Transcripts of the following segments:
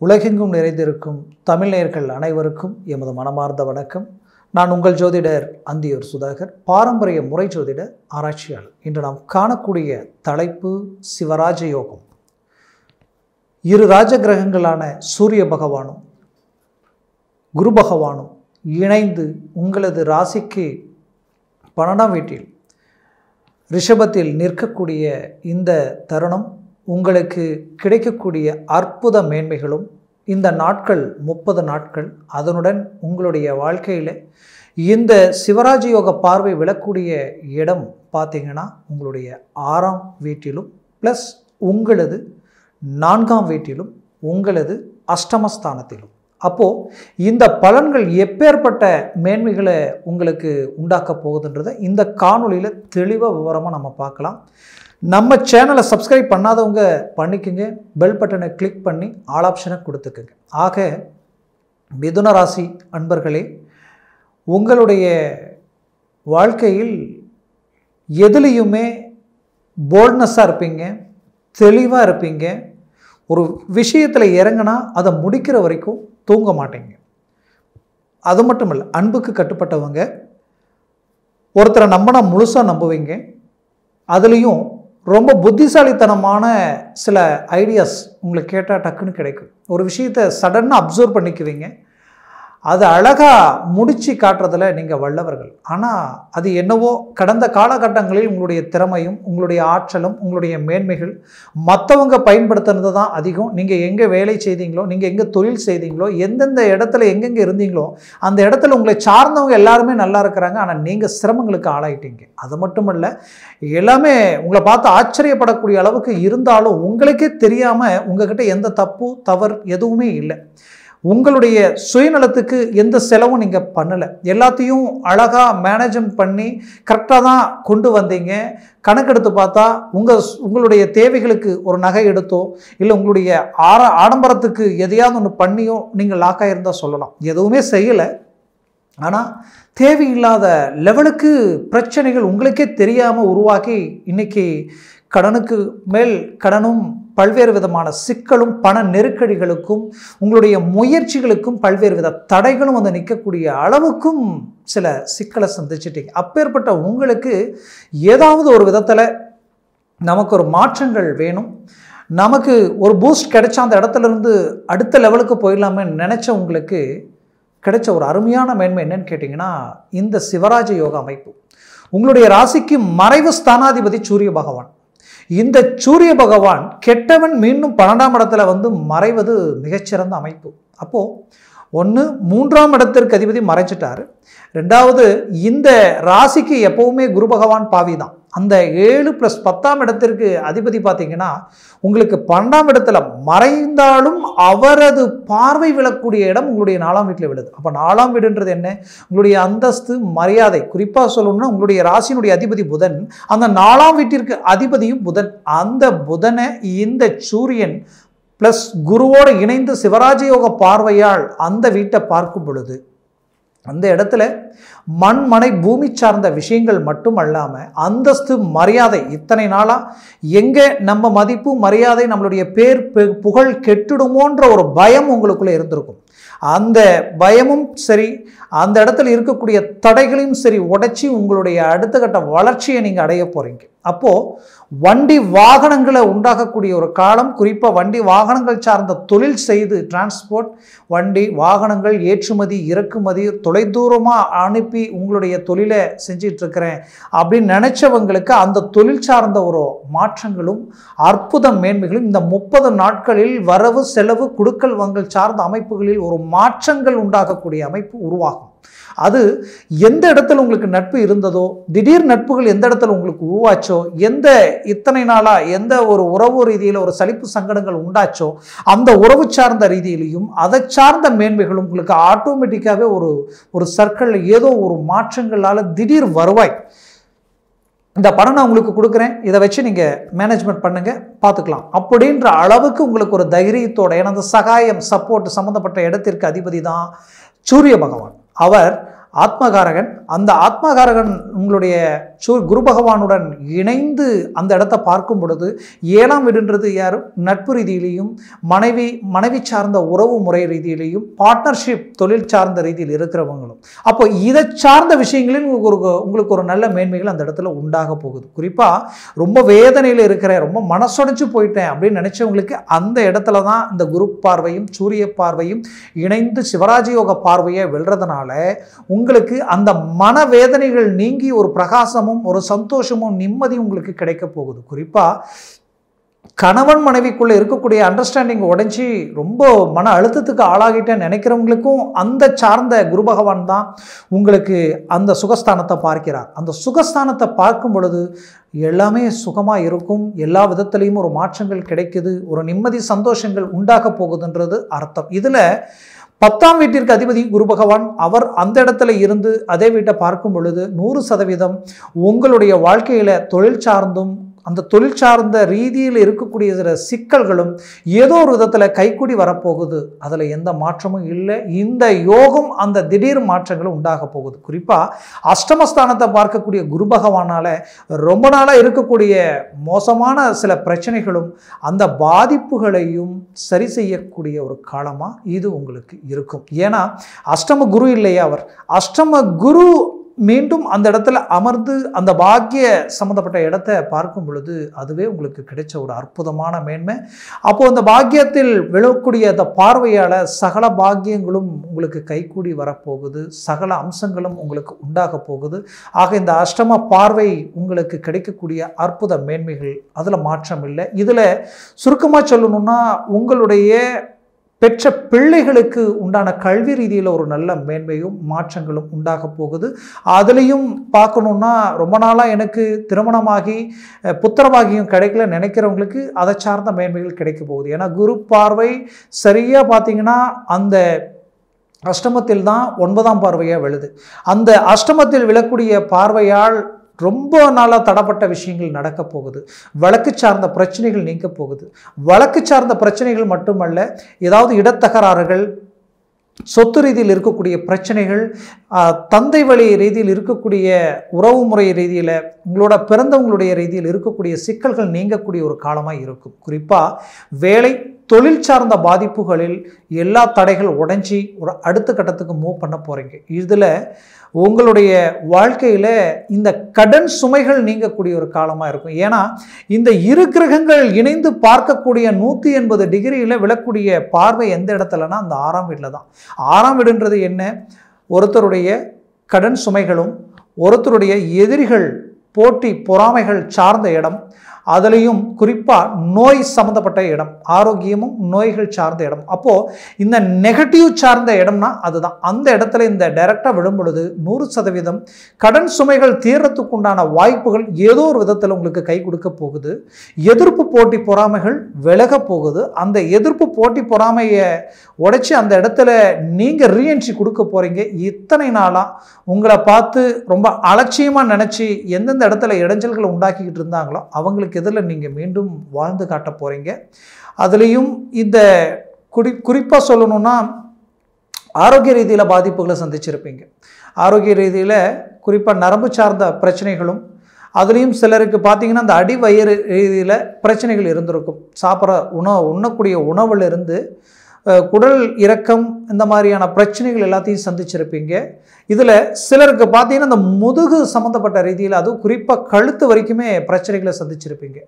உலகெங்கும் நிறைந்திருக்கும் தமிழ் நேயர்கள் அனைவருக்கும் எமது மனமார்ந்த வணக்கம். நான் உங்கள் ஜோதிடர் அந்தியூர் சுதாகர், பாரம்பரிய முறை ஜோதிட ஆராய்ச்சியாளர். இன்று நாம் காணக்கூடிய தலைப்பு சிவராஜ யோகம். இரு ராஜ கிரகங்களான சூரிய பகவானும் குரு பகவானும் இணைந்து உங்களது ராசிக்கு 12ஆம் வீட்டில் ரிஷபத்தில் நிற்கக்கூடிய இந்த தருணம் உங்களுக்கு கிடைக்கக்கூடிய அற்புத மேன்மைகளும், இந்த நாட்கள் 30 நாட்கள், அதனுடன் உங்களுடைய வாழ்க்கையில் இந்த சிவராஜ யோக பார்வை விழக்கூடிய இடம் பார்த்தீங்கன்னா உங்களுடைய 6ஆம் வீட்டிலும் ப்ளஸ் உங்களது 4ஆம் வீட்டிலும் உங்களது அஷ்டமஸ்தானத்திலும். அப்போது இந்த பலன்கள் எப்பேற்பட்ட மேன்மைகளை உங்களுக்கு உண்டாக்க போகுதுன்றதை இந்த காணொலியில் தெளிவாக விவரமாக நம்ம பார்க்கலாம். நம்ம சேனலை சப்ஸ்கிரைப் பண்ணாதவங்க பண்ணிக்கோங்க, பெல் பட்டனை கிளிக் பண்ணி ஆல் ஆப்ஷனை கொடுத்துக்குங்க. ஆக மிதுன ராசி அன்பர்களே, உங்களுடைய வாழ்க்கையில் எதுலேயுமே போல்ட்னஸாக இருப்பீங்க, தெளிவாக இருப்பீங்க. ஒரு விஷயத்தில் இறங்கினா அதை முடிக்கிற வரைக்கும் தூங்க மாட்டீங்க. அது மட்டும் இல்லை, அன்புக்கு கட்டுப்பட்டவங்க, ஒருத்தரை நம்பினா முழுசாக நம்புவீங்க. அதுலேயும் ரொம்ப புத்திசாலித்தனமான சில ஐடியாஸ் உங்களுக்கு கேட்டால் டக்குன்னு கிடைக்கும். ஒரு விஷயத்தை சடனாக அப்சர்வ் பண்ணிக்குவீங்க, அதை அழகாக முடித்து காட்டுறதில் நீங்கள் வல்லவர்கள். ஆனால் அது என்னவோ கடந்த காலகட்டங்களில் உங்களுடைய திறமையும் உங்களுடைய ஆற்றலும் உங்களுடைய மேன்மைகள் மற்றவங்க பயன்படுத்துறது தான் அதிகம். நீங்கள் எங்கே வேலை செய்தீங்களோ, நீங்கள் எங்கே தொழில் செய்தீங்களோ, எந்தெந்த இடத்துல எங்கெங்கே இருந்தீங்களோ அந்த இடத்துல உங்களை சார்ந்தவங்க எல்லாருமே நல்லா இருக்கிறாங்க. ஆனால் நீங்கள் சிரமங்களுக்கு ஆளாயிட்டீங்க. அது மட்டும் இல்லை, எல்லாமே உங்களை பார்த்து ஆச்சரியப்படக்கூடிய அளவுக்கு இருந்தாலும் உங்களுக்கே தெரியாமல் உங்ககிட்ட எந்த தப்பு தவறு எதுவுமே இல்லை. உங்களுடைய சுயநலத்துக்கு எந்த செலவும் நீங்கள் பண்ணலை. எல்லாத்தையும் அழகாக மேனேஜ்மெண்ட் பண்ணி கரெக்டாக தான் கொண்டு வந்தீங்க. கணக்கெடுத்து பார்த்தா உங்களுடைய தேவைகளுக்கு ஒரு நகை எடுத்தோ இல்லை உங்களுடைய ஆடம்பரத்துக்கு எதையாவது ஒன்று பண்ணியோ நீங்கள் லாக்காக இருந்தால் சொல்லலாம். எதுவுமே செய்யலை, ஆனால் தேவையில்லாத லெவலுக்கு பிரச்சனைகள் உங்களுக்கே தெரியாமல் உருவாக்கி இன்றைக்கி கடனுக்கு மேல் கடனும், பல்வேறு விதமான சிக்கலும், பண நெருக்கடிகளுக்கும், உங்களுடைய முயற்சிகளுக்கும் பல்வேறு வித தடைகளும் வந்து நிற்கக்கூடிய அளவுக்கும் சில சிக்கலை சந்திச்சிட்டீங்க. அப்பேற்பட்ட உங்களுக்கு ஏதாவது ஒரு விதத்தில் நமக்கு ஒரு மாற்றங்கள் வேணும், நமக்கு ஒரு பூஸ்ட் கிடைச்சா அந்த இடத்துலேருந்து அடுத்த லெவலுக்கு போயிடலாமே நினச்ச உங்களுக்கு கிடைச்ச ஒரு அருமையான மேன்மை என்னன்னு கேட்டிங்கன்னா இந்த சிவராஜ யோக அமைப்பு. உங்களுடைய ராசிக்கு மறைவு ஸ்தானாதிபதி சூரிய பகவான். இந்த சூரிய பகவான் கெட்டவன் மீண்டும் 12ஆம் இடத்துல வந்து மறைவது மிகச்சிறந்த அமைப்பு. அப்போது ஒன்று, 3ஆம் இடத்திற்கு அதிபதி மறைச்சிட்டார். ரெண்டாவது, இந்த ராசிக்கு எப்போவுமே குரு பகவான் பாவி தான். அந்த 7+10ஆம் இடத்திற்கு அதிபதி பார்த்தீங்கன்னா உங்களுக்கு 12ஆம் இடத்துல மறைந்தாலும் அவரது பார்வை விழக்கூடிய இடம் உங்களுடைய 4ஆம் வீட்டில் விழுது. அப்போ 4ஆம் வீடுன்றது என்ன? உங்களுடைய அந்தஸ்து, மரியாதை. குறிப்பாக சொல்லணும்னா உங்களுடைய ராசியினுடைய அதிபதி புதன், அந்த 4ஆம் வீட்டிற்கு அதிபதியும் புதன். அந்த புதனை இந்த சூரியன் ப்ளஸ் குருவோடு இணைந்து சிவராஜ யோக பார்வையால் அந்த வீட்டை பார்க்கும் பொழுது அந்த இடத்துல மண், மனை, பூமி சார்ந்த விஷயங்கள் மட்டும் அல்லாமல் அந்தஸ்து, மரியாதை, இத்தனை நாளாக எங்கே நம்ம மதிப்பு மரியாதை நம்மளுடைய பேர் புகழ் கெட்டுடுமோன்ற ஒரு பயம் உங்களுக்குள்ளே இருந்திருக்கும். அந்த பயமும் சரி, அந்த இடத்துல இருக்கக்கூடிய தடைகளையும் சரி உடைச்சி உங்களுடைய அடுத்த கட்ட வளர்ச்சியை நீங்கள் அடைய போகிறீங்க. அப்போது வண்டி வாகனங்களை உண்டாகக்கூடிய ஒரு காலம். குறிப்பாக வண்டி வாகனங்கள் சார்ந்த தொழில் செய்து டிரான்ஸ்போர்ட், வண்டி வாகனங்கள் ஏற்றுமதி இறக்குமதி தொலைதூரமாக அனுப்பி உங்களுடைய தொழிலை செஞ்சிட்ருக்கிறேன் அப்படின்னு நினச்சவங்களுக்கு அந்த தொழில் சார்ந்த ஒரு மாற்றங்களும் அற்புத மேன்மைகளும் இந்த 30 நாட்களில் வரவு செலவு குடுக்கல் வாங்கல் சார்ந்த அமைப்புகளில் ஒரு மாற்றங்கள் உண்டாகக்கூடிய அமைப்பு உருவாகும். அது எந்த இடத்துல உங்களுக்கு நட்பு இருந்ததோ, திடீர் நட்புகள் எந்த இடத்துல உங்களுக்கு உருவாச்சோ, எந்த இத்தனை நாளாக எந்த ஒரு உறவு ரீதியில் ஒரு சலிப்பு சங்கடங்கள் உண்டாச்சோ அந்த உறவு சார்ந்த ரீதியிலையும் அதை சார்ந்த மேன்மைகளும் உங்களுக்கு ஆட்டோமேட்டிக்காகவே ஒரு சர்க்கிளில் ஏதோ ஒரு மாற்றங்களால் திடீர் வருவாய். இந்த பணம் நான் உங்களுக்கு கொடுக்குறேன், இதை வச்சு நீங்கள் மேனேஜ்மெண்ட் பண்ணுங்கள், பார்த்துக்கலாம் அப்படின்ற அளவுக்கு உங்களுக்கு ஒரு தைரியத்தோட, ஏன்னா அந்த சகாயம் சப்போர்ட் சம்மந்தப்பட்ட இடத்திற்கு அதிபதி தான் சூரிய பகவான். அவர் ஆத்மகாரகன். அந்த ஆத்மகாரகன் உங்களுடைய குரு பகவானுடன் இணைந்து அந்த இடத்தை பார்க்கும் பொழுது 7ஆம் வீடுன்றது யார்? நட்பு ரீதியிலையும் மனைவி சார்ந்த உறவு முறை ரீதியிலையும் பார்ட்னர்ஷிப் தொழில் சார்ந்த ரீதியில் இருக்கிறவங்களும். அப்போ இதை சார்ந்த விஷயங்களில் உங்களுக்கு ஒரு நல்ல மேன்மைகள் அந்த இடத்துல உண்டாக போகுது. குறிப்பாக ரொம்ப வேதனையில் இருக்கிற, ரொம்ப மனசுடைஞ்சு போயிட்டேன் அப்படின்னு நினைச்சவங்களுக்கு அந்த இடத்துல தான் இந்த குரு பார்வையும் சூரிய பார்வையும் இணைந்து சிவராஜயோக பார்வையை வெல்றதுனால உங்களுக்கு அந்த மனவேதனைகள் நீங்கி ஒரு பிரகாசமும் ஒரு சந்தோஷமும் நிம்மதி உங்களுக்கு கிடைக்க போகுது. குறிப்பா கணவன் மனைவிக்குள்ள இருக்கக்கூடிய அண்டர்ஸ்டாண்டிங் உடைஞ்சி ரொம்ப மன அழுத்தத்துக்கு ஆளாகிட்டேன்னு நினைக்கிறவங்களுக்கும் அந்த சார்ந்த குரு பகவான் தான் உங்களுக்கு அந்த சுகஸ்தானத்தை பார்க்கிறார். அந்த சுகஸ்தானத்தை பார்க்கும் பொழுது எல்லாமே சுகமாக இருக்கும், எல்லா விதத்திலையும் ஒரு மாற்றங்கள் கிடைக்குது, ஒரு நிம்மதி சந்தோஷங்கள் உண்டாக போகுதுன்றது அர்த்தம். இதில் 10ஆம் வீட்டிற்கு அதிபதி குரு பகவான் அவர் அந்த இடத்துல இருந்து அதே வீட்டை பார்க்கும் பொழுது 100% உங்களுடைய வாழ்க்கையில் தொழில் சார்ந்தும் அந்த தொழில் சார்ந்த ரீதியில் இருக்கக்கூடிய சிக்கல்களும் ஏதோ ஒரு விதத்தில் கைக்கூடி வரப்போகுது. அதில் எந்த மாற்றமும் இல்லை. இந்த யோகம் அந்த திடீர் மாற்றங்களும் உண்டாக போகுது. குறிப்பாக அஷ்டமஸ்தானத்தை பார்க்கக்கூடிய குரு பகவானால் ரொம்ப நாளாக இருக்கக்கூடிய மோசமான சில பிரச்சனைகளும் அந்த பாதிப்புகளையும் சரி செய்யக்கூடிய ஒரு காலமாக இது உங்களுக்கு இருக்கும். ஏன்னா அஷ்டம குரு இல்லையா அவர், அஷ்டம குரு மீண்டும் அந்த இடத்துல அமர்ந்து அந்த பாக்கிய சம்மந்தப்பட்ட இடத்தை பார்க்கும் பொழுது அதுவே உங்களுக்கு கிடைச்ச ஒரு அற்புதமான மேன்மை. அப்போது அந்த பாக்கியத்தில் விழக்கூடிய அந்த பார்வையால் சகல பாக்கியங்களும் உங்களுக்கு கைக்கூடி வரப்போகுது, சகல அம்சங்களும் உங்களுக்கு உண்டாக போகுது. ஆக இந்த அஷ்டம பார்வை உங்களுக்கு கிடைக்கக்கூடிய அற்புத மேன்மைகள், அதில் மாற்றம் இல்லை. இதில் சுருக்கமாக சொல்லணும்னா உங்களுடைய பெற்ற பிள்ளைகளுக்கு உண்டான கல்வி ரீதியில் ஒரு நல்ல மேன்மையும் மாற்றங்களும் உண்டாக போகுது. அதுலேயும் பார்க்கணுன்னா ரொம்ப நாளாக எனக்கு திருமணமாகி புத்திரபாகியம் கிடைக்கல நினைக்கிறவங்களுக்கு அதை சார்ந்த மேன்மைகள் கிடைக்க போகுது. ஏன்னா குரு பார்வை சரியாக பார்த்தீங்கன்னா அந்த அஷ்டமத்தில் தான் 9ஆம் பார்வையாக விழுது. அந்த அஷ்டமத்தில் விழக்கூடிய பார்வையால் ரொம்ப நாளாக தடப்பட்ட விஷயங்கள் நடக்க போகுது. வழக்கு சார்ந்த பிரச்சனைகள் நீங்க போகுது. வழக்கு சார்ந்த பிரச்சனைகள் மட்டுமல்ல, ஏதாவது இடத்தகராறுகள், சொத்து ரீதியில் இருக்கக்கூடிய பிரச்சனைகள், தந்தை வழி ரீதியில் இருக்கக்கூடிய உறவு முறை ரீதியில் உங்களோட பிறந்தவங்களுடைய ரீதியில் இருக்கக்கூடிய சிக்கல்கள் நீங்கக்கூடிய ஒரு காலமாக இருக்கும். குறிப்பாக வேலை தொழில் சார்ந்த பாதிப்புகளில் எல்லா தடைகள் உடைஞ்சி ஒரு அடுத்த கட்டத்துக்கு மூவ் பண்ண போகிறீங்க. இதில் உங்களுடைய வாழ்க்கையில் இந்த கடன் சுமைகள் நீங்கக்கூடிய ஒரு காலமாக இருக்கும். ஏன்னா இந்த இரு கிரகங்கள் இணைந்து பார்க்கக்கூடிய 180 டிகிரியில் விழக்கூடிய பார்வை எந்த இடத்துலனா அந்த 6ஆம் வீட்டில் தான். 6ஆம் வீடுன்றது என்ன? ஒருத்தருடைய கடன் சுமைகளும் ஒருத்தருடைய எதிரிகள் போட்டி பொறாமைகள் சார்ந்த இடம், அதுலேயும் குறிப்பாக நோய் சம்மந்தப்பட்ட இடம், ஆரோக்கியமும் நோய்கள் சார்ந்த இடம். அப்போது இந்த நெகட்டிவ் சார்ந்த இடம்னா அதுதான். அந்த இடத்துல இந்த டைரக்டாக விடும் பொழுது 100% கடன் சுமைகள் தீர்றதுக்கு உண்டான வாய்ப்புகள் ஏதோ ஒரு விதத்தில் உங்களுக்கு கை கொடுக்க போகுது. எதிர்ப்பு போட்டி பொறாமைகள் விலக போகுது. அந்த எதிர்ப்பு போட்டி பொறாமையை உடைச்சி அந்த இடத்துல நீங்கள் ரீஎன்ட்ரி கொடுக்க போகிறீங்க. இத்தனை நாளாக உங்களை பார்த்து ரொம்ப அலட்சியமாக நினச்சி எந்தெந்த இடத்துல இடைஞ்சல்களை உண்டாக்கிக்கிட்டு இருந்தாங்களோ அவங்களுக்கு எதில் நீங்கள் மீண்டும் வாழ்ந்து காட்ட போகிறீங்க. அதுலேயும் இந்த குறிப்பாக சொல்லணும்னா ஆரோக்கிய ரீதியில் பாதிப்புகளை சந்திச்சிருப்பீங்க. ஆரோக்கிய ரீதியில் குறிப்பாக நரம்பு சார்ந்த பிரச்சனைகளும், அதுலேயும் சிலருக்கு பார்த்தீங்கன்னா அந்த அடி வயிறு ரீதியில் பிரச்சனைகள் இருந்திருக்கும். சாப்பிட்ற உண்ணக்கூடிய உணவுலேருந்து குடல் இறக்கம் இந்த மாதிரியான பிரச்சனைகள் எல்லாத்தையும் சந்திச்சிருப்பீங்க. இதில் சிலருக்கு பார்த்தீங்கன்னா இந்த முதுகு சம்மந்தப்பட்ட ரீதியில், அதுவும் குறிப்பாக கழுத்து வரைக்குமே பிரச்சனைகளை சந்திச்சிருப்பீங்க.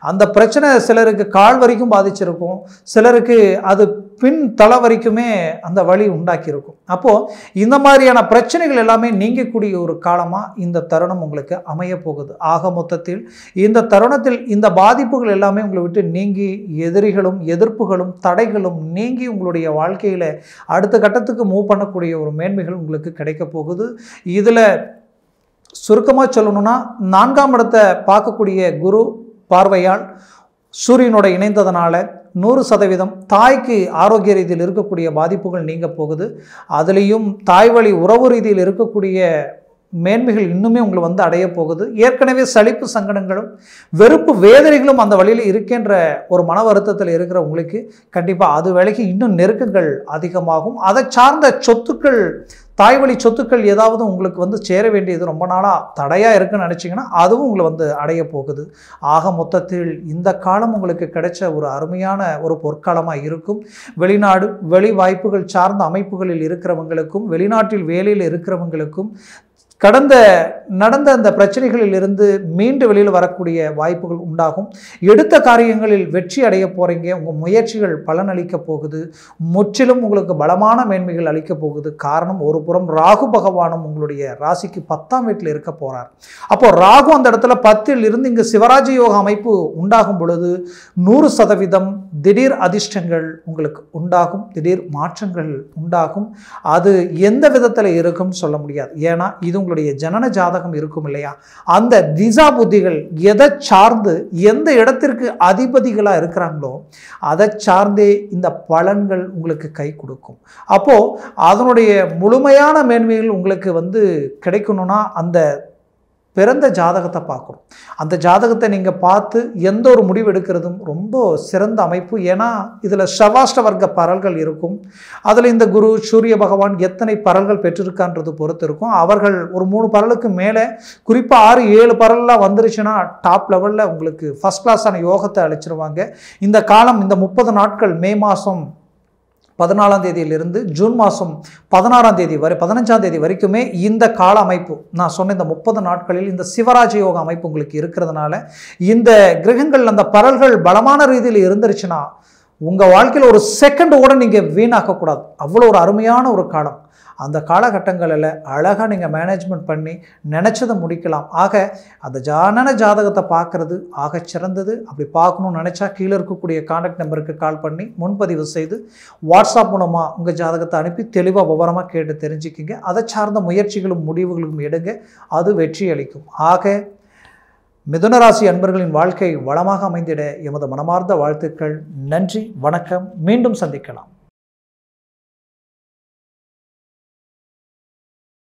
அந்த பிரச்சனை சிலருக்கு கால் வரைக்கும் பாதிச்சிருக்கும், சிலருக்கு அது பின் தலை வரைக்குமே அந்த வலி உண்டாக்கியிருக்கும். அப்போது இந்த மாதிரியான பிரச்சனைகள் எல்லாமே நீங்கக்கூடிய ஒரு காலமாக இந்த தருணம் உங்களுக்கு அமைய போகுது. ஆக மொத்தத்தில் இந்த தருணத்தில் இந்த பாதிப்புகள் எல்லாமே உங்களை விட்டு நீங்கி எதிரிகளும் எதிர்ப்புகளும் தடைகளும் நீங்கி உங்களுடைய வாழ்க்கையில் அடுத்த கட்டத்துக்கு மூவ் பண்ணக்கூடிய ஒரு மேன்மைகள் உங்களுக்கு கிடைக்க போகுது. இதில் சுருக்கமாக சொல்லணும்னா 4ஆம் இடத்தை பார்க்கக்கூடிய குரு பார்வையால் சூரியனோட இணைந்ததனால 100% தாய்க்கு ஆரோக்கிய ரீதியில் இருக்கக்கூடிய பாதிப்புகள் நீங்க போகுது. அதுலேயும் தாய் வழி உறவு ரீதியில் இருக்கக்கூடிய மேன்மைகள் இன்னுமே உங்களை வந்து அடைய போகுது. ஏற்கனவே சலிப்பு சங்கடங்களும் வெறுப்பு வேதனைகளும் அந்த வழியில் இருக்கின்ற ஒரு மன வருத்தத்தில் இருக்கிற உங்களுக்கு கண்டிப்பாக அது வேலைக்கு இன்னும் நெருக்கங்கள் அதிகமாகும். அதை சார்ந்த சொத்துக்கள் தாய் வழி சொத்துக்கள் ஏதாவது உங்களுக்கு வந்து சேர வேண்டியது ரொம்ப நாளாக தடையாக இருக்குன்னு நினச்சிங்கன்னா அதுவும் உங்களை வந்து அடைய போகுது. ஆக மொத்தத்தில் இந்த காலம் உங்களுக்கு கிடைச்ச ஒரு அருமையான ஒரு பொற்காலமாக இருக்கும். வெளிநாடு வெளி வாய்ப்புகள் சார்ந்த அமைப்புகளில் இருக்கிறவங்களுக்கும் வெளிநாட்டில் வேலையில் இருக்கிறவங்களுக்கும் நடந்த அந்த பிரச்சனைகளில் இருந்து மீண்டு வெளியில் வரக்கூடிய வாய்ப்புகள் உண்டாகும். எடுத்த காரியங்களில் வெற்றி அடைய போகிறீங்க. உங்கள் முயற்சிகள் பலனளிக்க போகுது. முற்றிலும் உங்களுக்கு பலமான மேன்மைகள் அளிக்க போகுது. காரணம், ஒரு புறம் ராகு பகவானும் உங்களுடைய ராசிக்கு 10ஆம் வீட்டில் இருக்க போகிறார். அப்போது ராகு அந்த இடத்துல 10ல் இருந்து இங்கு சிவராஜ யோக அமைப்பு உண்டாகும் பொழுது 100% திடீர் அதிர்ஷ்டங்கள் உங்களுக்கு உண்டாகும். திடீர் மாற்றங்கள் உண்டாகும். அது எந்த விதத்தில் இருக்கும்னு சொல்ல முடியாது. ஏன்னா இது உங்களுடைய ஜனன ஜாதகம் இருக்கும் இல்லையா, அந்த திசா புத்திகள் எதை சார்ந்து எந்த இடத்திற்கு அதிபதிகளாக இருக்கிறாங்களோ அதை சார்ந்தே இந்த பலன்கள் உங்களுக்கு கை கொடுக்கும். அப்போ அதனுடைய முழுமையான மேன்மைகள் உங்களுக்கு வந்து கிடைக்கணும்னா அந்த பிறந்த ஜாதகத்தை பார்க்கணும். அந்த ஜாதகத்தை நீங்கள் பார்த்து எந்த ஒரு முடிவு எடுக்கிறதும் ரொம்ப சிறந்த அமைப்பு. ஏன்னா இதில் ஷவாஷ்ட வர்க்க பரல்கள் இருக்கும். அதில் இந்த குரு சூரிய பகவான் எத்தனை பரல்கள் பெற்றிருக்கான்றது பொறுத்து இருக்கும். அவர்கள் ஒரு 3 பரலுக்கு மேலே குறிப்பாக 6-7 பரல்லாம் வந்துருச்சுன்னா டாப் லெவலில் உங்களுக்கு ஃபஸ்ட் கிளாஸான யோகத்தை அளிச்சிருவாங்க. இந்த காலம் இந்த 30 நாட்கள் மே மாதம் 14ஆம் தேதியிலிருந்து ஜூன் மாதம் 16ஆம் தேதி வரை 15ஆம் தேதி வரைக்குமே இந்த கால அமைப்பு நான் சொன்ன இந்த 30 நாட்களில் இந்த சிவராஜ யோக அமைப்பு உங்களுக்கு இருக்கிறதுனால இந்த கிரகங்கள் அந்த பரல்கள் பலமான ரீதியில் இருந்துருச்சுன்னா உங்கள் வாழ்க்கையில் ஒரு செகண்ட் கூட நீங்கள் வீணாக்கக்கூடாது. அவ்வளோ ஒரு அருமையான ஒரு காலம். அந்த காலகட்டங்களில் அழகாக நீங்கள் மேனேஜ்மெண்ட் பண்ணி நினச்சதை முடிக்கலாம். ஆக அந்த ஜானன ஜாதகத்தை பார்க்குறது ஆக சிறந்தது. அப்படி பார்க்கணும்னு நினச்சா கீழே இருக்கக்கூடிய கான்டாக்ட் நம்பருக்கு கால் பண்ணி முன்பதிவு செய்து வாட்ஸ்அப் மூலமாக உங்கள் ஜாதகத்தை அனுப்பி தெளிவாக விவரமாக கேட்டு தெரிஞ்சுக்கிங்க. அதை சார்ந்த முயற்சிகளும் முடிவுகளும் எடுங்க. அது வெற்றி அளிக்கும். ஆக மிதுனராசி அன்பர்களின் வாழ்க்கை வளமாக அமைந்திட எமது மனமார்ந்த வாழ்த்துக்கள். நன்றி, வணக்கம். மீண்டும் சந்திக்கலாம்.